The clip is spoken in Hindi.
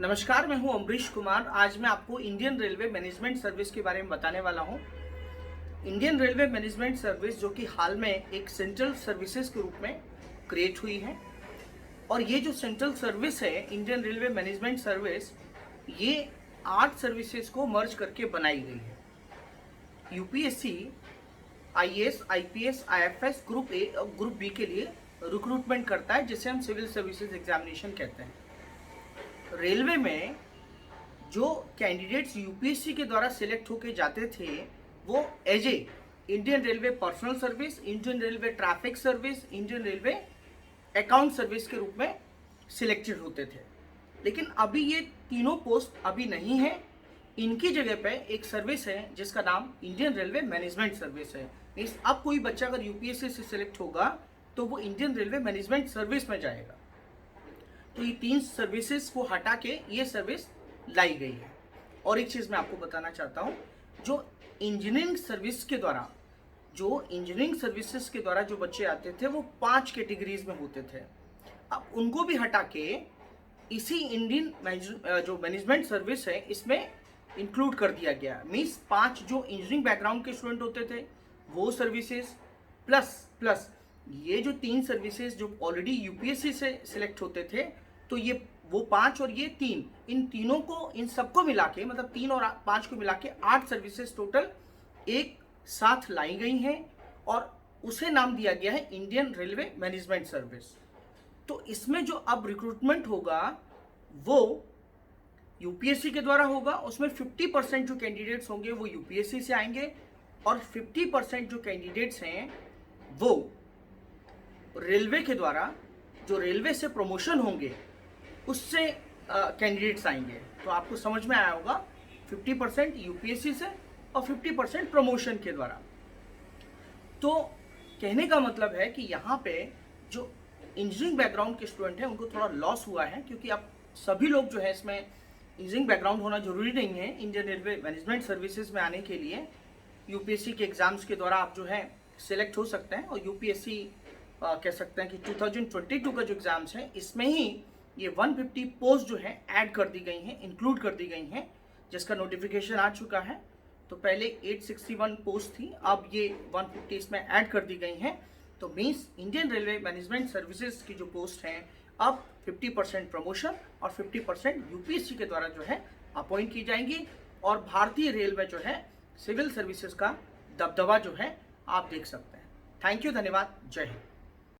नमस्कार, मैं हूं अमरीश कुमार। आज मैं आपको इंडियन रेलवे मैनेजमेंट सर्विस के बारे में बताने वाला हूं। इंडियन रेलवे मैनेजमेंट सर्विस जो कि हाल में एक सेंट्रल सर्विसेज के रूप में क्रिएट हुई है, और ये जो सेंट्रल सर्विस है इंडियन रेलवे मैनेजमेंट सर्विस, ये 8 सर्विसेज को मर्ज करके बनाई गई है। UPSC IAS, IPS, IFS group A और ग्रुप बी के लिए रिक्रूटमेंट करता है, जिसे हम सिविल सर्विसेज एग्जामिनेशन कहते हैं। रेलवे में जो कैंडिडेट्स यूपीएससी के द्वारा सिलेक्ट होके जाते थे, वो as a Indian railway personnel service, Indian railway traffic service, Indian railway account service के रूप में सिलेक्टेड होते थे। लेकिन अभी ये तीनों पोस्ट अभी नहीं है। इनकी जगह पे एक सर्विस है जिसका नाम इंडियन रेलवे मैनेजमेंट सर्विस है। मीन्स अब कोई बच्चा अगर यूपीएससी से सिलेक्ट होगा तो वो इंडियन रेलवे मैनेजमेंट सर्विस में जाएगा। तो ये 3 सर्विसेज को हटा के ये सर्विस लाई गई है। और एक चीज़ मैं आपको बताना चाहता हूँ, जो इंजीनियरिंग सर्विस के द्वारा जो बच्चे आते थे वो 5 कैटेगरीज में होते थे। अब उनको भी हटा के इसी इंडियन जो मैनेजमेंट सर्विस है इसमें इंक्लूड कर दिया गया। मीन्स 5 जो इंजीनियरिंग बैकग्राउंड के स्टूडेंट होते थे वो सर्विसेज प्लस ये जो 3 सर्विसेज जो ऑलरेडी यूपीएससी से सिलेक्ट होते थे, तो ये वो 5 और ये 3, इन तीनों को, इन सबको मिला के, मतलब 3 और 5 को मिला के 8 सर्विसेज टोटल एक साथ लाई गई हैं, और उसे नाम दिया गया है इंडियन रेलवे मैनेजमेंट सर्विस। तो इसमें जो अब रिक्रूटमेंट होगा वो यूपीएससी के द्वारा होगा। उसमें 50% जो कैंडिडेट्स होंगे वो यूपीएससी से आएंगे, और 50% जो कैंडिडेट्स हैं वो रेलवे के द्वारा, जो रेलवे से प्रमोशन होंगे उससे कैंडिडेट्स आएंगे। तो आपको समझ में आया होगा, 50% यूपीएससी से और 50% प्रमोशन के द्वारा। तो कहने का मतलब है कि यहाँ पे जो इंजीनियरिंग बैकग्राउंड के स्टूडेंट हैं उनको थोड़ा लॉस हुआ है, क्योंकि अब सभी लोग जो है, इसमें इंजीनियरिंग बैकग्राउंड होना जरूरी नहीं है इंडियन रेलवे मैनेजमेंट सर्विसेज में आने के लिए। यूपीएससी के एग्जाम्स के द्वारा आप जो है सिलेक्ट हो सकते हैं, और यूपीएससी कह सकते हैं कि 2022 का जो एग्जाम्स है इसमें ही ये 150 पोस्ट जो है ऐड कर दी गई हैं, इंक्लूड कर दी गई हैं, जिसका नोटिफिकेशन आ चुका है। तो पहले 861 पोस्ट थी, अब ये 150 इसमें ऐड कर दी गई हैं। तो means Indian railway management services की जो पोस्ट हैं अब 50% प्रमोशन और 50% यूपीएससी के द्वारा जो है अपॉइंट की जाएंगी, और भारतीय रेल में जो है सिविल सर्विसेज का दबदबा जो है आप देख सकते हैं। थैंक यू, धन्यवाद, जय हिंद।